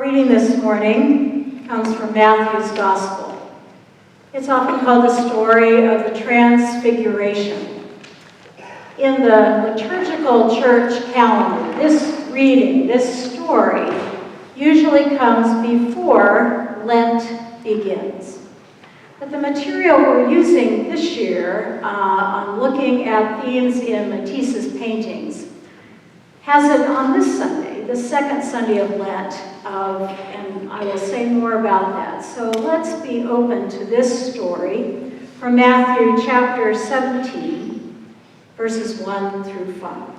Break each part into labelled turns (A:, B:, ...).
A: reading this morning comes from Matthew's Gospel. It's often called the story of the Transfiguration. In the liturgical church calendar, this reading, this story, usually comes before Lent begins. But the material we're using this year on looking at themes in Matisse's paintings has it on this Sunday, the second Sunday of Lent, and I will say more about that. So let's be open to this story from Matthew chapter 17, verses 1 through 5.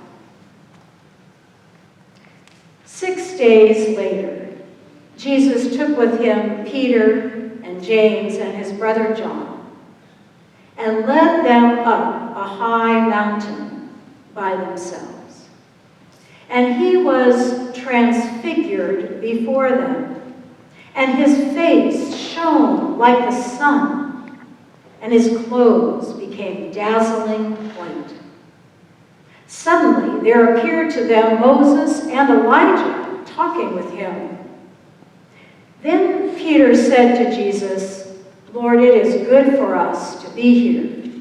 A: 6 days later, Jesus took with him Peter and James and his brother John, and led them up a high mountain by themselves. And he was transfigured before them, and his face shone like the sun, and his clothes became dazzling white. Suddenly there appeared to them Moses and Elijah talking with him. Then Peter said to Jesus, "Lord, it is good for us to be here.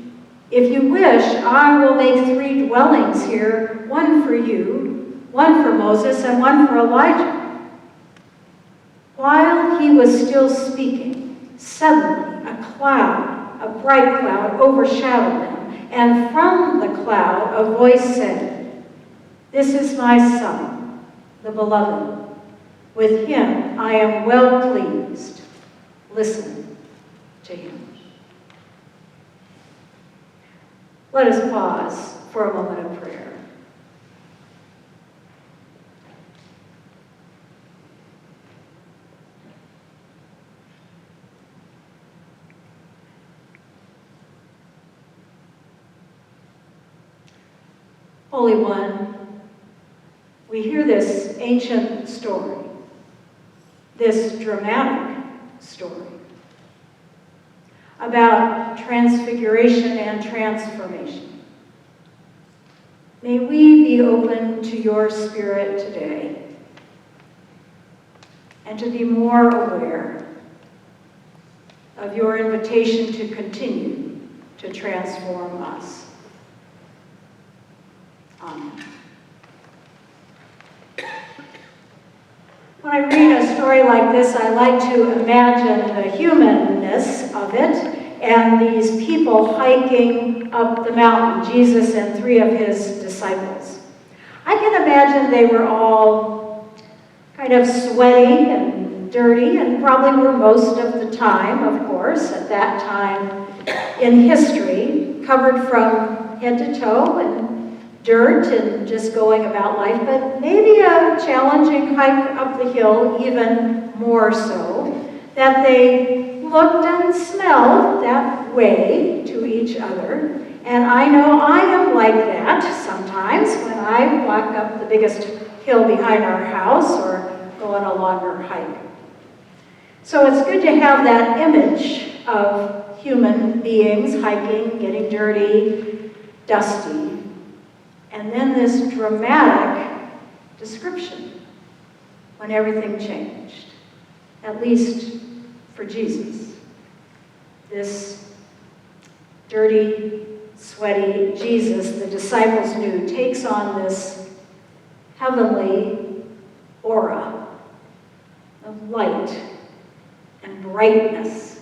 A: If you wish, I will make 3 dwellings here, one for you, one for Moses, and one for Elijah." While he was still speaking, suddenly a bright cloud, overshadowed them, and from the cloud a voice said, "This is my Son, the Beloved. With him I am well pleased. Listen to him." Let us pause for a moment of prayer. Holy One, we hear this ancient story, this dramatic story about transfiguration and transformation. May we be open to your Spirit today and to be more aware of your invitation to continue to transform us. Amen. When I read a story like this, I like to imagine the humanness of it and these people hiking up the mountain, Jesus and 3 of his disciples. I can imagine they were all kind of sweaty and dirty, and probably were most of the time, of course, at that time in history, covered from head to toe and dirt and just going about life, but maybe a challenging hike up the hill, even more so, that they looked and smelled that way to each other. And I know I am like that sometimes when I walk up the biggest hill behind our house or go on a longer hike. So it's good to have that image of human beings hiking, getting dirty, dusty. And then this dramatic description when everything changed, at least for Jesus. This dirty, sweaty Jesus, the disciples knew, takes on this heavenly aura of light and brightness.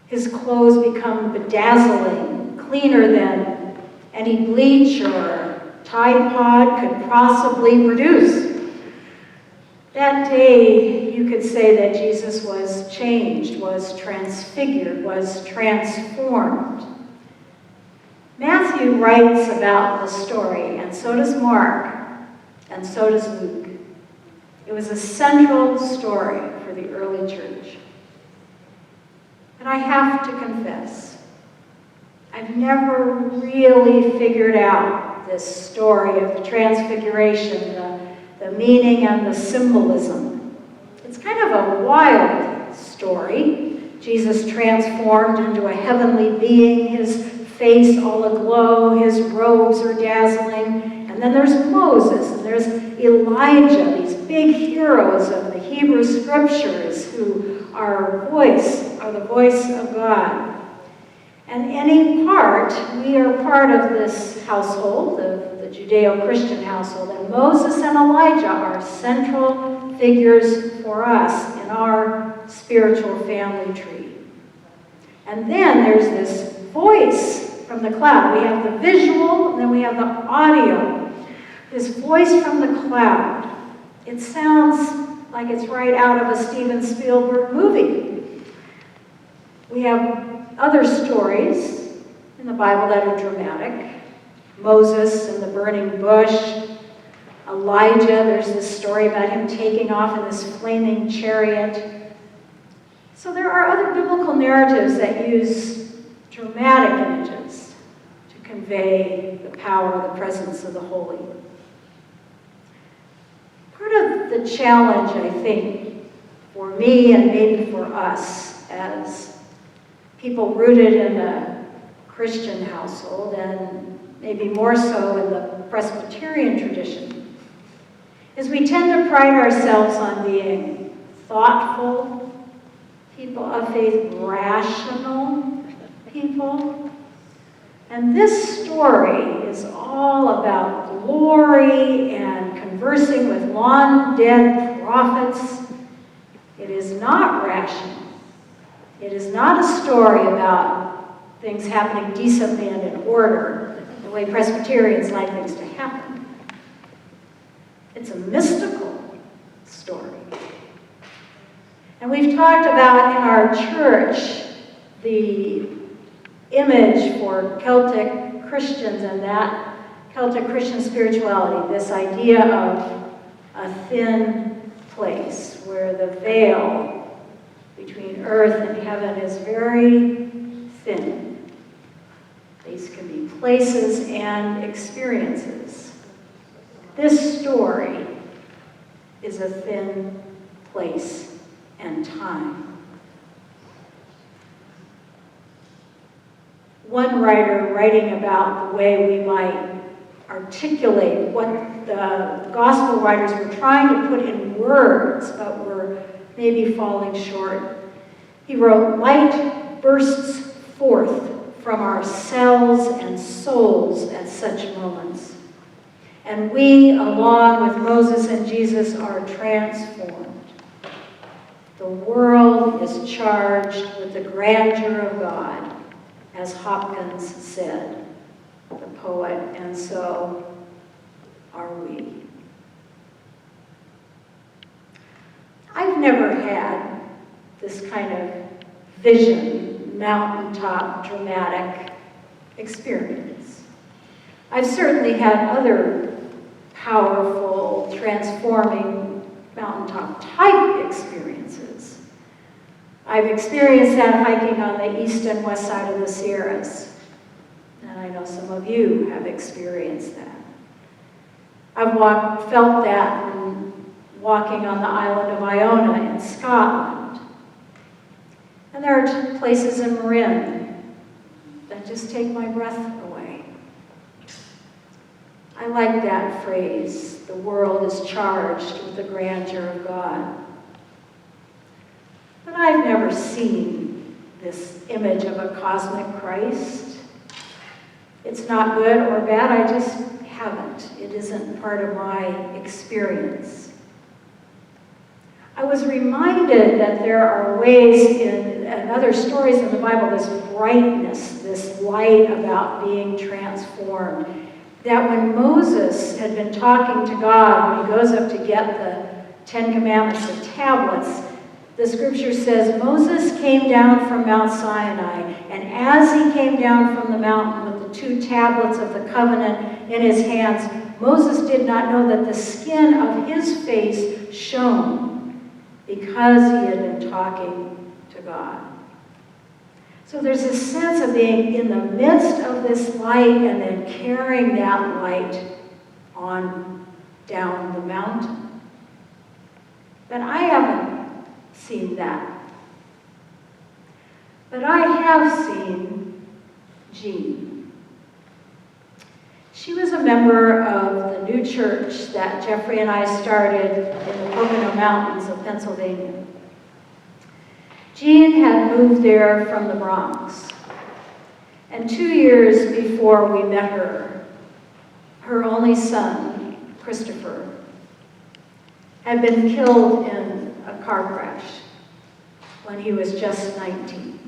A: His clothes become bedazzling, cleaner than any bleach or Tide Pod could possibly produce. That day, you could say that Jesus was changed, was transfigured, was transformed. Matthew writes about the story, and so does Mark, and so does Luke. It was a central story for the early church. And I have to confess, I've never really figured out this story of the Transfiguration, the meaning and the symbolism. It's kind of a wild story. Jesus transformed into a heavenly being, his face all aglow, his robes are dazzling, and And then there's Moses, and there's Elijah, these big heroes of the Hebrew Scriptures who are the voice of God. And we are part of this household, the Judeo-Christian household, and Moses and Elijah are central figures for us in our spiritual family tree. And then there's this voice from the cloud. We have the visual, and then we have the audio. This voice from the cloud. It sounds like it's right out of a Steven Spielberg movie. We have other stories in the Bible that are dramatic. Moses and the burning bush. Elijah, there's this story about him taking off in this flaming chariot. So there are other biblical narratives that use dramatic images to convey the power, the presence of the holy. Part of the challenge, I think, for me and maybe for us as people rooted in a Christian household, and maybe more so in the Presbyterian tradition, is we tend to pride ourselves on being thoughtful people of faith, rational people. And this story is all about glory and conversing with long-dead prophets. It is not rational. It is not a story about things happening decently and in order, the way Presbyterians like things to happen. It's a mystical story. And we've talked about in our church the image for Celtic Christians and that Celtic Christian spirituality, this idea of a thin place where the veil between earth and heaven is very thin. These can be places and experiences. This story is a thin place and time. One writer writing about the way we might articulate what the gospel writers were trying to put in words, but were maybe falling short. He wrote, "Light bursts forth from our cells and souls at such moments. And we, along with Moses and Jesus, are transformed. The world is charged with the grandeur of God, as Hopkins said, the poet, and so are we." I've never had this kind of vision, mountaintop, dramatic experience. I've certainly had other powerful, transforming, mountaintop type experiences. I've experienced that hiking on the east and west side of the Sierras, and I know some of you have experienced that. I've felt that in walking on the island of Iona in Scotland. And there are places in Marin that just take my breath away. I like that phrase, the world is charged with the grandeur of God. But I've never seen this image of a cosmic Christ. It's not good or bad, I just haven't. It isn't part of my experience. I was reminded that there are ways in other stories in the Bible, this brightness, this light about being transformed, that when Moses had been talking to God, when he goes up to get the Ten Commandments, the tablets, the scripture says, Moses came down from Mount Sinai, and as he came down from the mountain with the 2 tablets of the covenant in his hands, Moses did not know that the skin of his face shone, because he had been talking to God. So there's a sense of being in the midst of this light and then carrying that light on down the mountain. But I haven't seen that. But I have seen Jean. She was a member of the new church that Jeffrey and I started in the Pocono Mountains of Pennsylvania. Jean had moved there from the Bronx. And 2 years before we met her, her only son, Christopher, had been killed in a car crash when he was just 19.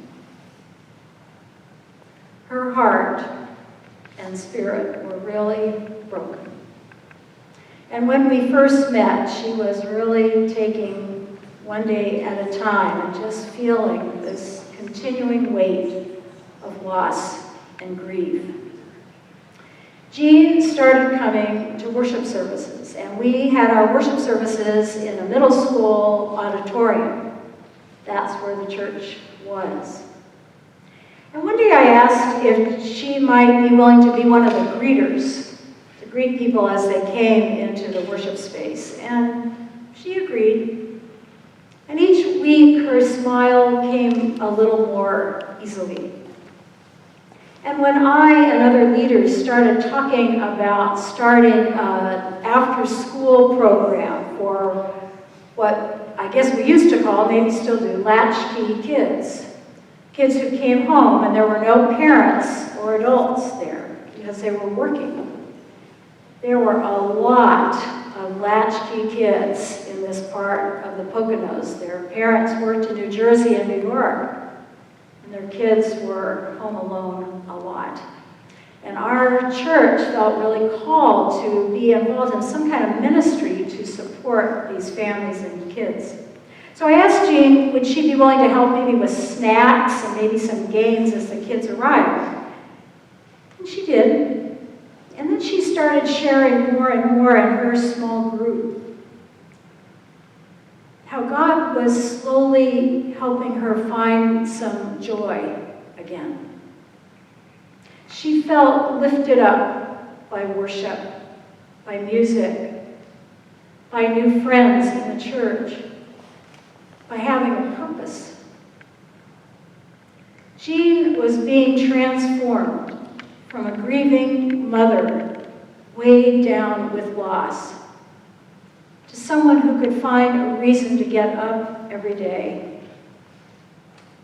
A: Her heart and spirit were really broken. And when we first met, she was really taking one day at a time and just feeling this continuing weight of loss and grief. Jean started coming to worship services, and we had our worship services in a middle school auditorium. That's where the church was. And one day I asked if she might be willing to be one of the greeters, to greet people as they came into the worship space, and she agreed. And each week her smile came a little more easily. And when I and other leaders started talking about starting an after-school program for what I guess we used to call, maybe still do, latchkey kids. Kids who came home and there were no parents or adults there because they were working. There were a lot of latchkey kids in this part of the Poconos. Their parents worked in New Jersey and New York. Their kids were home alone a lot. And our church felt really called to be involved in some kind of ministry to support these families and kids. So I asked Jean, would she be willing to help maybe with snacks and maybe some games as the kids arrived? And she did. And then she started sharing more and more in her small group how God was slowly helping her find some joy again. She felt lifted up by worship, by music, by new friends in the church, by having a purpose. Jean was being transformed from a grieving mother weighed down with loss to someone who could find a reason to get up every day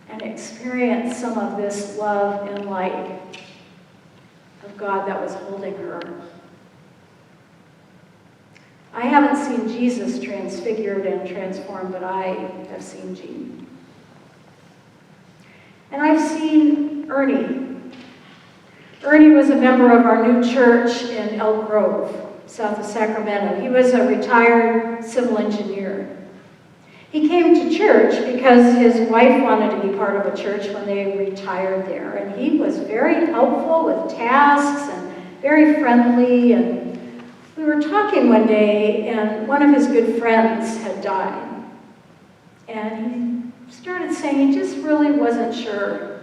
A: and experience some of this love and light of God that was holding her. I haven't seen Jesus transfigured and transformed, but I have seen Jean. And I've seen Ernie. Ernie was a member of our new church in Elk Grove, south of Sacramento. He was a retired civil engineer. He came to church because his wife wanted to be part of a church when they retired there. And he was very helpful with tasks and very friendly. And we were talking one day, and one of his good friends had died. And he started saying he just really wasn't sure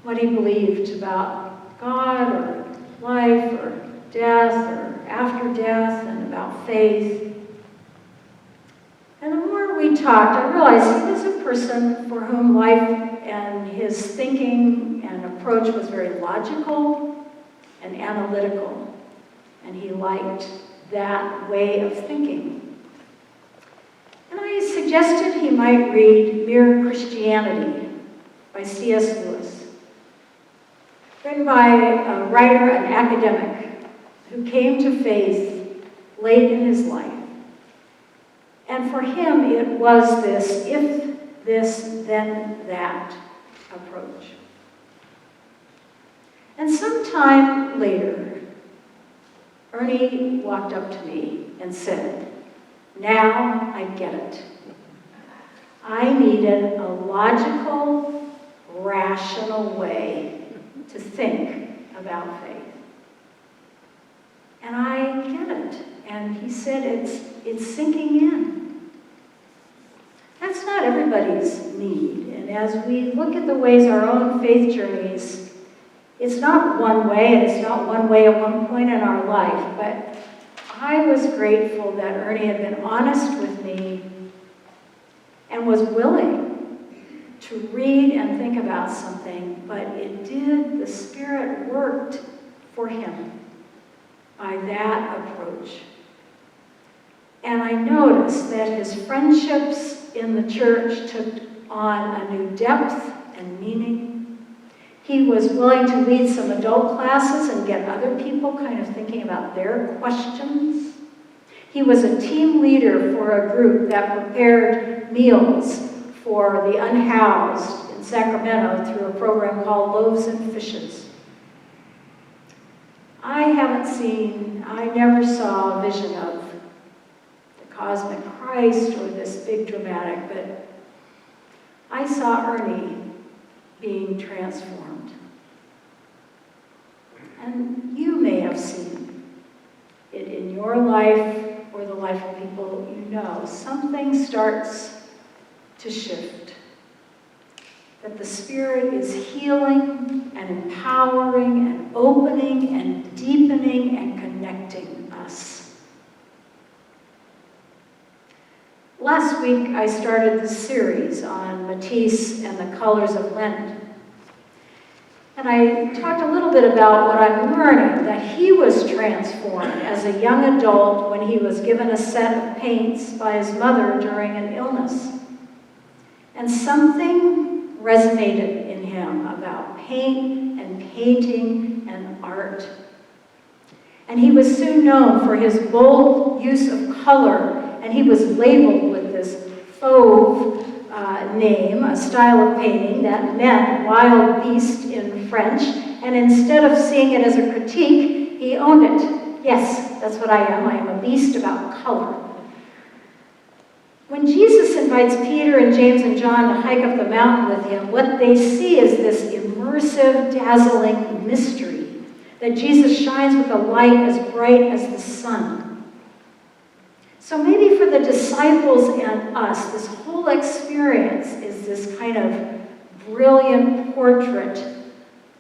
A: what he believed about God or life or death or after death and about faith. And the more we talked, I realized he was a person for whom life and his thinking and approach was very logical and analytical. And he liked that way of thinking. And I suggested he might read Mere Christianity by C.S. Lewis, written by a writer and academic who came to faith late in his life. And for him, it was this if this, then that approach. And sometime later, Ernie walked up to me and said, "Now I get it. I needed a logical, rational way to think about faith. And I get it." And he said, it's sinking in. That's not everybody's need. And as we look at the ways our own faith journeys, it's not one way, and it's not one way at one point in our life, but I was grateful that Ernie had been honest with me and was willing to read and think about something, but the Spirit worked for him that approach. And I noticed that his friendships in the church took on a new depth and meaning. He was willing to lead some adult classes and get other people kind of thinking about their questions. He was a team leader for a group that prepared meals for the unhoused in Sacramento through a program called Loaves and Fishes. I never saw a vision of the cosmic Christ or this big dramatic, but I saw Ernie being transformed. And you may have seen it in your life or the life of people you know. Something starts to shift. That the Spirit is healing and empowering and opening and deepening and connecting us. Last week, I started this series on Matisse and the colors of Lent. And I talked a little bit about what I'm learning, that he was transformed as a young adult when he was given a set of paints by his mother during an illness. And something resonated in him about paint and painting and art. And he was soon known for his bold use of color, and he was labeled with this fauve name, a style of painting that meant wild beast in French, and instead of seeing it as a critique, he owned it. Yes, that's what I am. I am a beast about color. When Jesus invites Peter and James and John to hike up the mountain with him, what they see is this immersive, dazzling mystery, that Jesus shines with a light as bright as the sun. So maybe for the disciples and us, this whole experience is this kind of brilliant portrait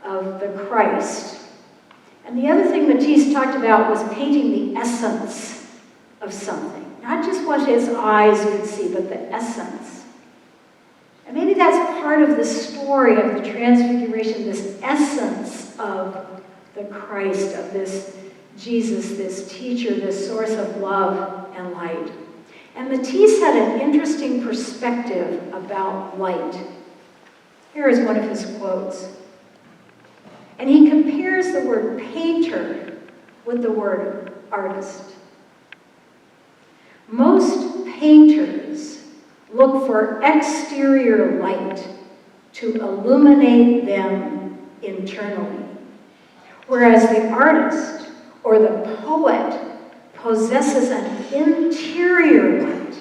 A: of the Christ. And the other thing Matisse talked about was painting the essence of something. Not just what his eyes could see, but the essence. And maybe that's part of the story of the Transfiguration, this essence of the Christ, of this Jesus, this teacher, this source of love and light. And Matisse had an interesting perspective about light. Here is one of his quotes. And he compares the word painter with the word artist. Most painters look for exterior light to illuminate them internally, whereas the artist or the poet possesses an interior light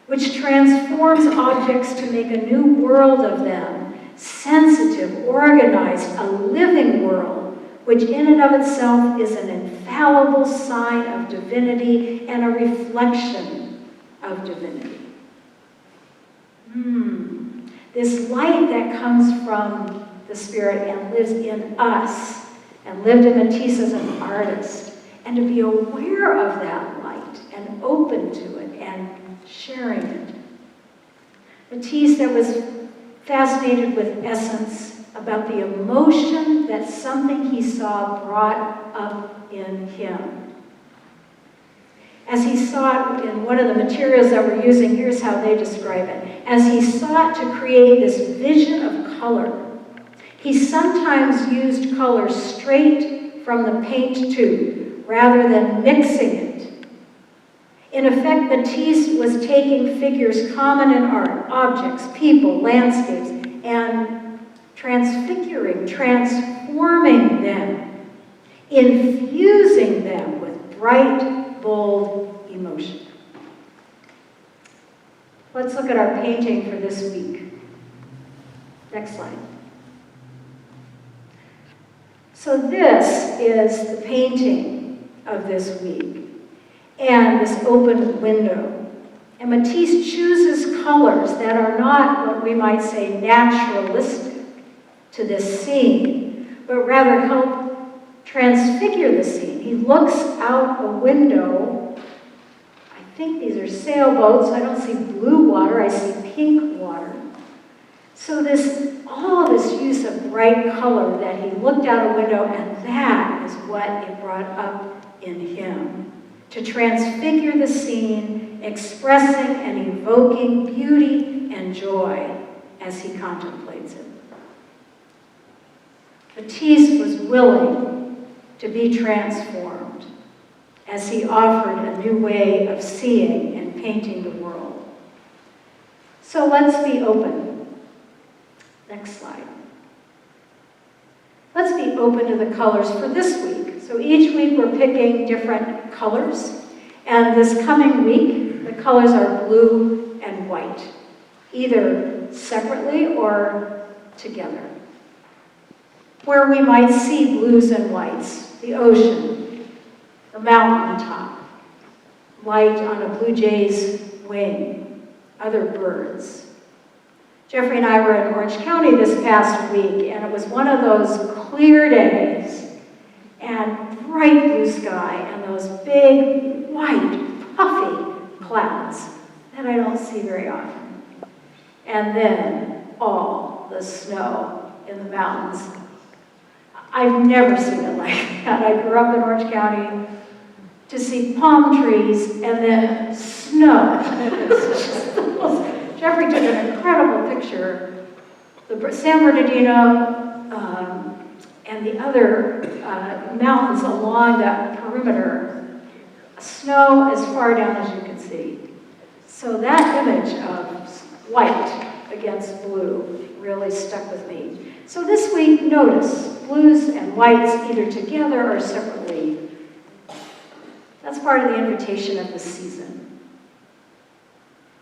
A: which transforms objects to make a new world of them, sensitive, organized, a living world, which in and of itself is an infallible sign of divinity and a reflection of divinity. This light that comes from the Spirit and lives in us, and lived in Matisse as an artist, and to be aware of that light and open to it and sharing it. Matisse that was fascinated with essence, about the emotion that something he saw brought up in him. As he sought, in one of the materials that we're using, here's how they describe it. As he sought to create this vision of color, he sometimes used color straight from the paint tube, rather than mixing it. In effect, Matisse was taking figures common in art, objects, people, landscapes, and transfiguring, transforming them, infusing them with bright, bold emotion. Let's look at our painting for this week. Next slide. So this is the painting of this week, and this open window. And Matisse chooses colors that are not what we might say naturalistic to this scene, but rather help transfigure the scene. He looks out a window. I think these are sailboats. I don't see blue water, I see pink water. So all this use of bright color that he looked out a window, and that is what it brought up in him, to transfigure the scene, expressing and evoking beauty and joy as he contemplates it. Matisse was willing to be transformed as he offered a new way of seeing and painting the world. So let's be open. Next slide. Let's be open to the colors for this week. So each week we're picking different colors. And this coming week, the colors are blue and white, either separately or together. Where we might see blues and whites, the ocean, the mountaintop, light on a blue jay's wing, other birds. Jeffrey and I were in Orange County this past week, and it was one of those clear days, and bright blue sky, and those big, white, puffy clouds that I don't see very often. And then all the snow in the mountains. I've never seen it like that. I grew up in Orange County to see palm trees and then snow. Jeffrey took an incredible picture. The San Bernardino and the other mountains along that perimeter, snow as far down as you can see. So that image of white against blue really stuck with me. So this week, notice blues and whites either together or separately. That's part of the invitation of this season.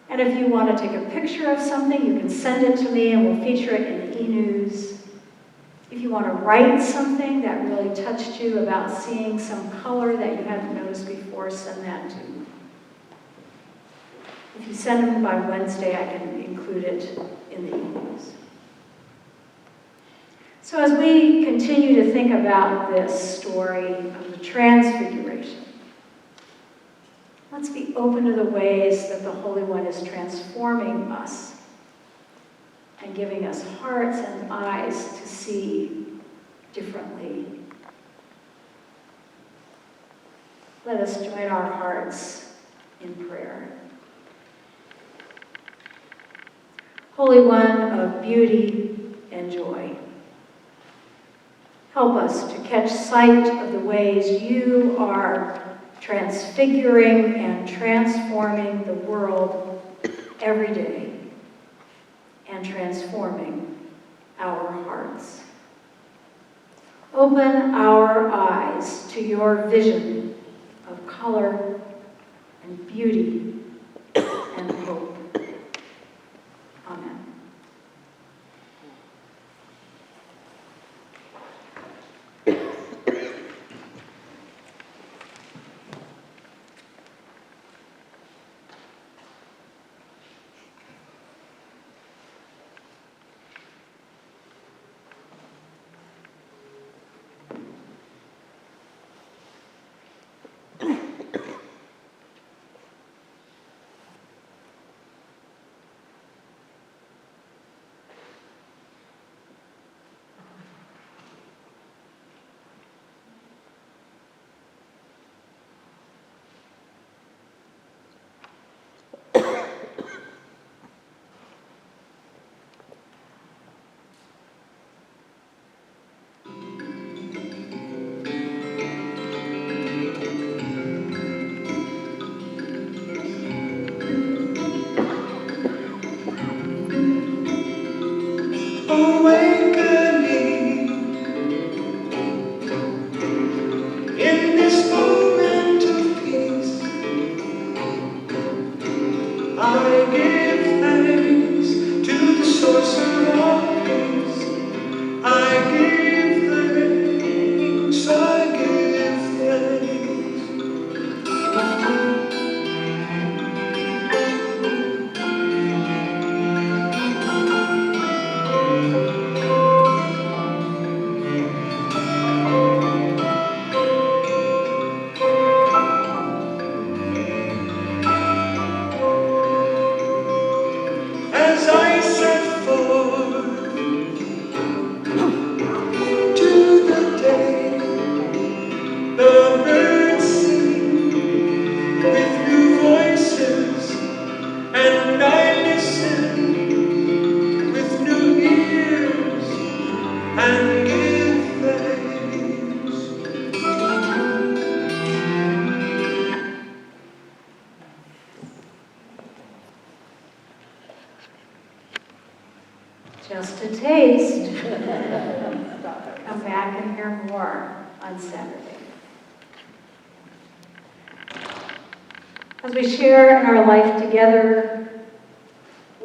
A: And if you want to take a picture of something, you can send it to me and we'll feature it in the e-news. If you want to write something that really touched you about seeing some color that you hadn't noticed before, send that to me. If you send them by Wednesday, I can include it in the e-news. So as we continue to think about this story of the Transfiguration, let's be open to the ways that the Holy One is transforming us and giving us hearts and eyes to see differently. Let us join our hearts in prayer. Holy One of beauty and joy, help us to catch sight of the ways you are transfiguring and transforming the world every day and transforming our hearts. Open our eyes to your vision of color and beauty and hope. Amen. taste, come back and hear more on Saturday. As we share in our life together,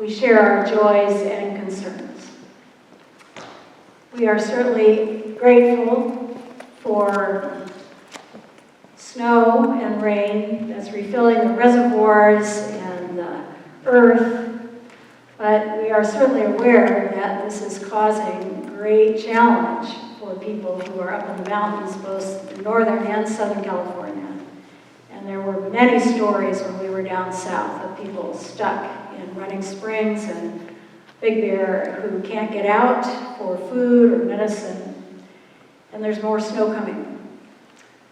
A: we share our joys and concerns. We are certainly grateful for snow and rain that's refilling the reservoirs and the earth, but we are certainly aware that this is causing great challenge for people who are up in the mountains, both in Northern and Southern California. And there were many stories when we were down south of people stuck in Running Springs and Big Bear who can't get out for food or medicine. And there's more snow coming.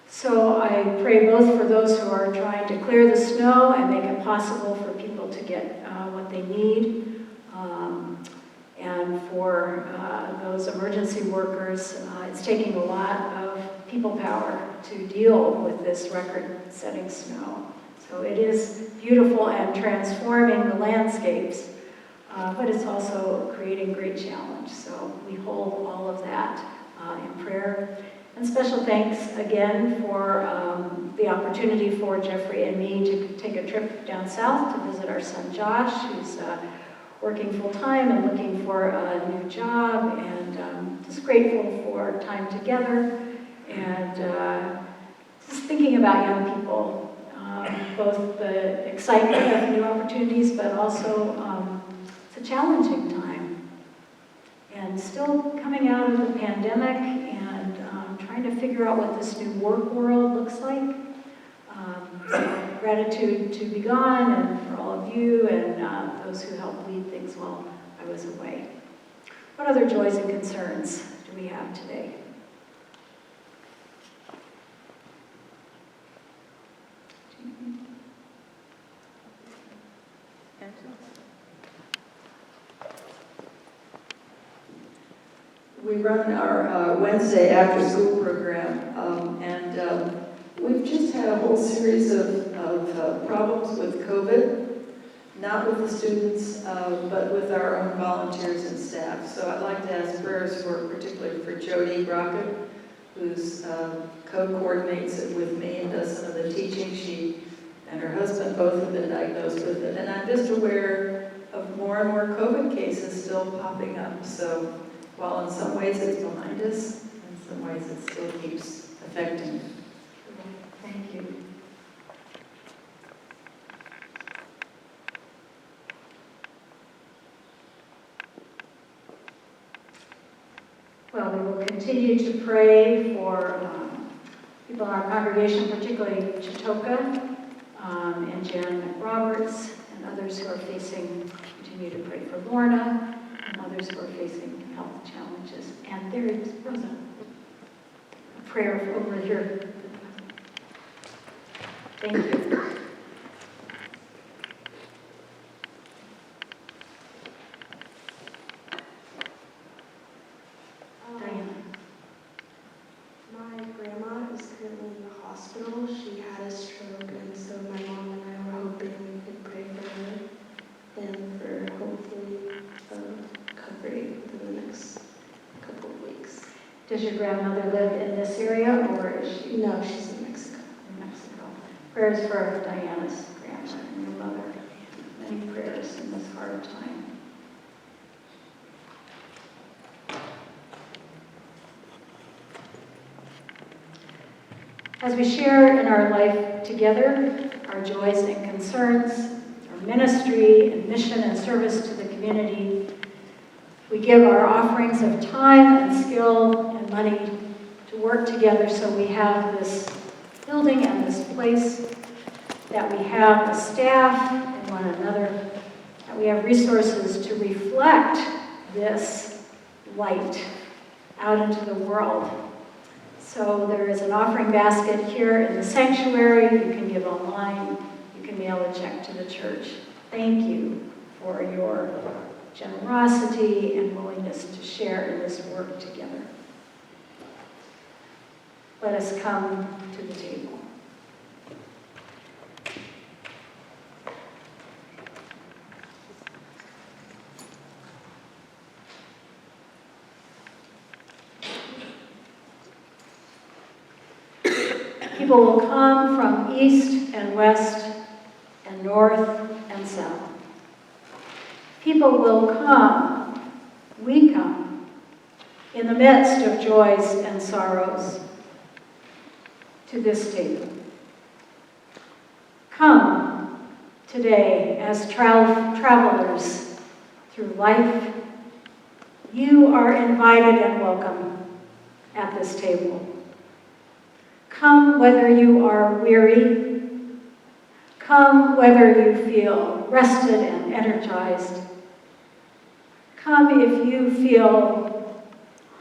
A: So I pray both for those who are trying to clear the snow and make it possible for people to get what they need, and for those emergency workers. It's taking a lot of people power to deal with this record-setting snow. So it is beautiful and transforming the landscapes, but it's also creating great challenge. So we hold all of that in prayer. And special thanks again for the opportunity for Jeffrey and me to take a trip down south to visit our son Josh, who's working full-time and looking for a new job, and just grateful for time together, and just thinking about young people, both the excitement of new opportunities, but also it's a challenging time. And still coming out of the pandemic and trying to figure out what this new work world looks like. So gratitude to be gone and for all of you and those who helped lead things while I was away. What other joys and concerns do we have today?
B: We run our Wednesday after school program, and we've just had a whole series of problems with COVID, not with the students, but with our own volunteers and staff. So I'd like to ask prayers for, particularly for Jody Brockett, who's co-coordinates it with me and does some of the teaching. She and her husband both have been diagnosed with it, and I'm just aware of more and more COVID cases still popping up. So while in some ways it's behind us, in some ways it still keeps affecting.
A: Thank you. Well, we will continue to pray for people in our congregation, particularly Chitoka and Jan McRoberts, and others who are continue to pray for Lorna, and others who are facing health challenges. And there is Rosa. A prayer over here. Thank you. Diana.
C: My grandma is currently in the hospital. She had a stroke, and so my mom and I were hoping we could pray for her and for hopefully recovery within the next couple of weeks.
A: Does your grandmother live in this area, or is she?
C: No, she's in Mexico.
A: In Mexico. Prayers for Diana's grandma and your mother. Many prayers in this hard time. As we share in our life together, our joys and concerns, our ministry and mission and service to the community, we give our offerings of time and skill and money to work together so we have this building and this place, that we have a staff and one another, that we have resources to reflect this light out into the world. So there is an offering basket here in the sanctuary. You can give online. You can mail a check to the church. Thank you for your generosity and willingness to share in this work together. Let us come to the table. People will come from east and west and north and south. People will come, we come, in the midst of joys and sorrows, to this table. Come today as travelers through life. You are invited and welcome at this table. Come whether you are weary. Come whether you feel rested and energized. Come if you feel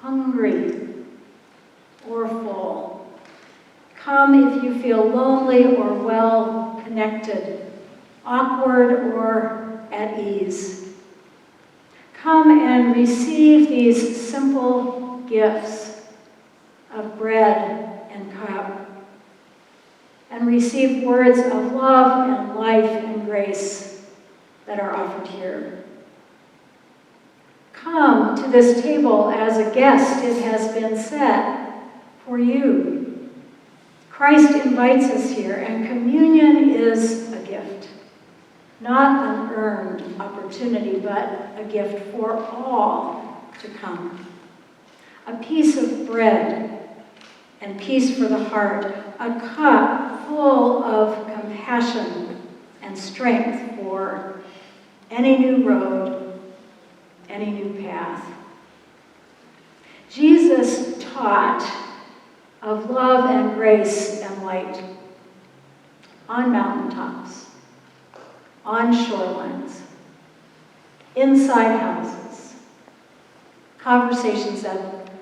A: hungry or full. Come if you feel lonely or well connected, awkward or at ease. Come and receive these simple gifts of bread and cup, and receive words of love and life and grace that are offered here. Come to this table as a guest. It has been set for you. Christ invites us here, and communion is a gift. Not an earned opportunity, but a gift for all to come. A piece of bread and peace for the heart, a cup full of compassion and strength for any new road, any new path. Jesus taught of love and grace and light on mountaintops, on shorelines, inside houses, conversations at